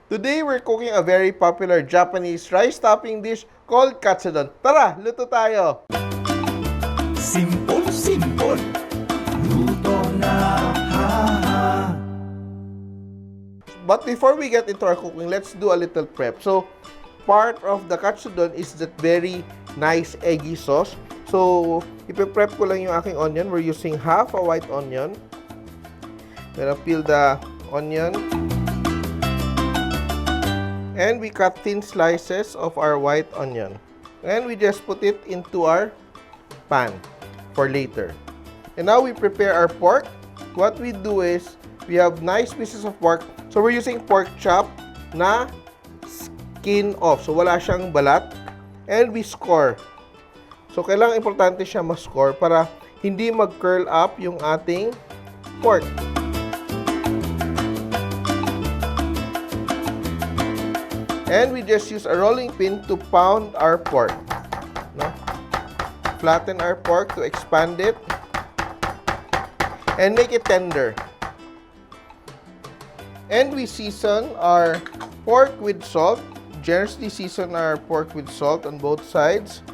Today, we're cooking a very popular Japanese rice topping dish called Katsudon. Tara, luto tayo! Simpol, simpol. Luto na, ha, ha. But before we get into our cooking, let's do a little prep. So, part of the Katsudon is that very nice eggy sauce. So, ipe-prep ko lang yung aking onion. We're using half a white onion. Gonna peel the onion. And we cut thin slices of our white onion. And we just put it into our pan for later. And now we prepare our pork. What we do is, we have nice pieces of pork. So we're using pork chop na skin off. So wala siyang balat. And we score. So kailangan importante siya ma-score para hindi mag-curl up yung ating pork. And we just use a rolling pin to pound our pork. No? Flatten our pork to expand it and make it tender. And we season our pork with salt. Generously season our pork with salt on both sides.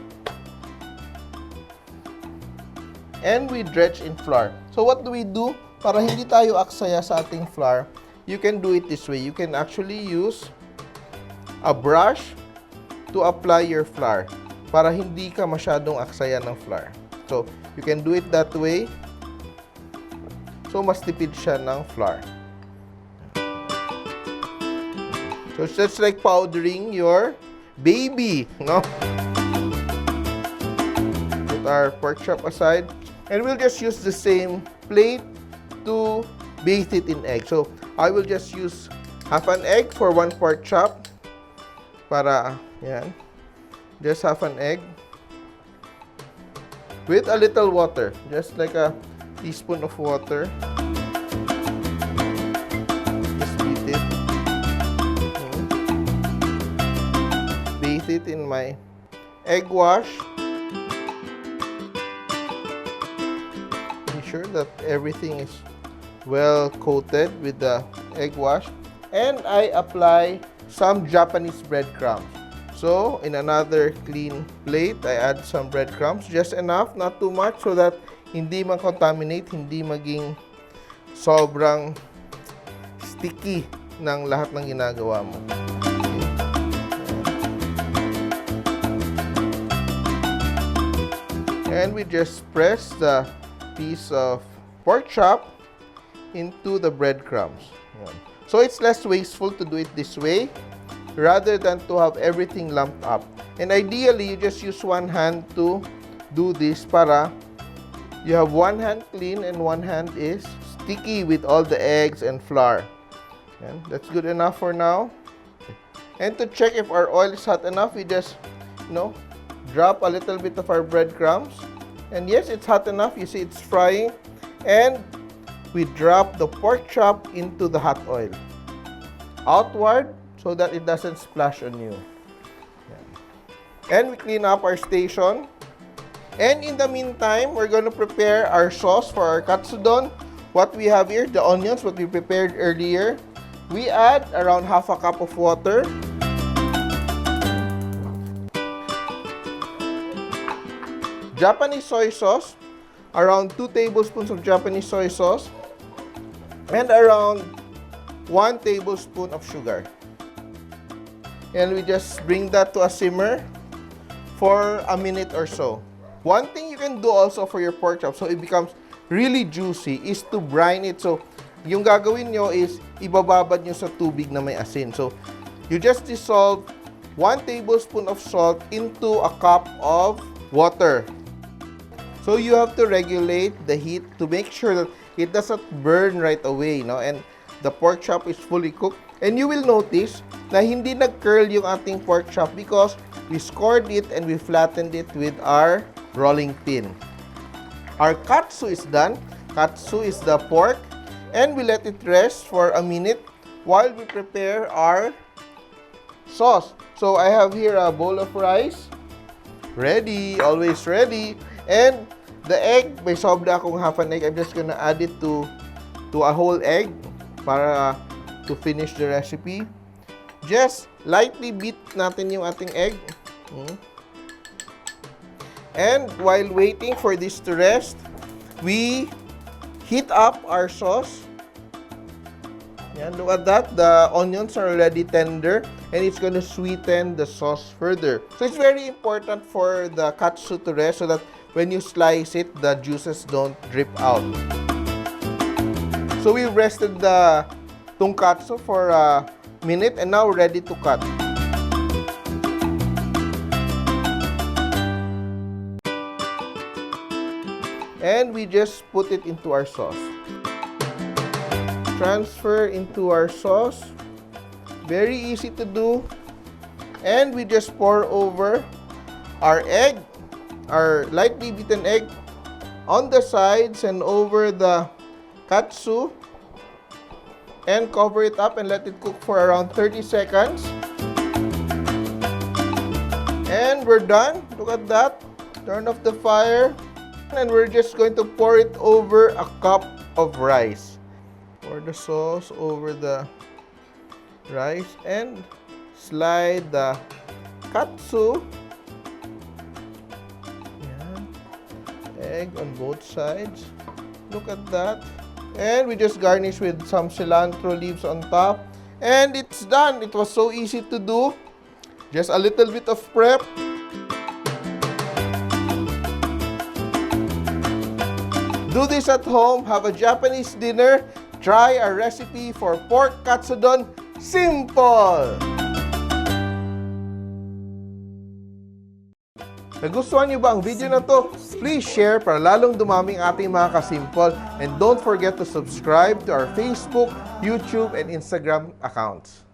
And we dredge in flour. So what do we do? Para hindi tayo aksaya sa ating flour, you can do it this way. You can actually use a brush to apply your flour para hindi ka masyadong aksaya ng flour. So, you can do it that way. So, mas tipid siya ng flour. So, it's just like powdering your baby, no? Put our pork chop aside. And we'll just use the same plate to bathe it in egg. So, I will just use half an egg for one pork chop. Para, yan. Just half an egg. With a little water. Just like a teaspoon of water. Just beat it. Bathe it in my egg wash. Be sure that everything is well coated with the egg wash. And I apply some Japanese breadcrumbs. So, in another clean plate, I add some breadcrumbs. Just enough, not too much, so that hindi ma-contaminate, hindi maging sobrang sticky ng lahat ng ginagawa mo. Okay. And we just press the piece of pork chop into the breadcrumbs. Yan. So, it's less wasteful to do it this way rather than to have everything lumped up. And ideally, you just use one hand to do this para you have one hand clean and one hand is sticky with all the eggs and flour. And that's good enough for now. And to check if our oil is hot enough, we just, drop a little bit of our breadcrumbs. And yes, it's hot enough. You see, it's frying. And we drop the pork chop into the hot oil outward so that it doesn't splash on you. And we clean up our station. And in the meantime, we're going to prepare our sauce for our Katsudon. What we have here, the onions, what we prepared earlier. We add around half a cup of water. Japanese soy sauce, around 2 tablespoons of Japanese soy sauce. And around 1 tablespoon of sugar. And we just bring that to a simmer for a minute or so. One thing you can do also for your pork chop so it becomes really juicy is to brine it. So, yung gagawin nyo is ibababad nyo sa tubig na may asin. So, you just dissolve 1 tablespoon of salt into a cup of water. So, you have to regulate the heat to make sure that it doesn't burn right away, and the pork chop is fully cooked. And you will notice na hindi nag-curl yung ating pork chop because we scored it and we flattened it with our rolling pin. Our katsu is done. Katsu is the pork. And we let it rest for a minute while we prepare our sauce. So I have here a bowl of rice. Ready, always ready. And the egg, may sobra akong half an egg. I'm just gonna add it to a whole egg para to finish the recipe. just lightly beat natin yung ating egg. And while waiting for this to rest, we heat up our sauce. Yan, look at that. The onions are already tender and it's going to sweeten the sauce further. So it's very important for the katsu to rest so that when you slice it, the juices don't drip out. So we rested the tonkatsu for a minute and now ready to cut. And we just put it into our sauce. Transfer into our sauce. Very easy to do. And we just pour over our egg, our lightly beaten egg, on the sides and over the katsu. And cover it up and let it cook for around 30 seconds. And we're done. Look at that. Turn off the fire. And we're just going to pour it over a cup of rice. Pour the sauce over the rice and slide the katsu. Yan. Egg on both sides. Look at that. And we just garnish with some cilantro leaves on top. And it's done. It was so easy to do. Just a little bit of prep. Do this at home, have a Japanese dinner, try our recipe for pork katsudon, Simpol! Nagustuhan niyo ba ang video na to? Please share para lalong dumaming ating mga kasimpol. And don't forget to subscribe to our Facebook, YouTube, and Instagram accounts.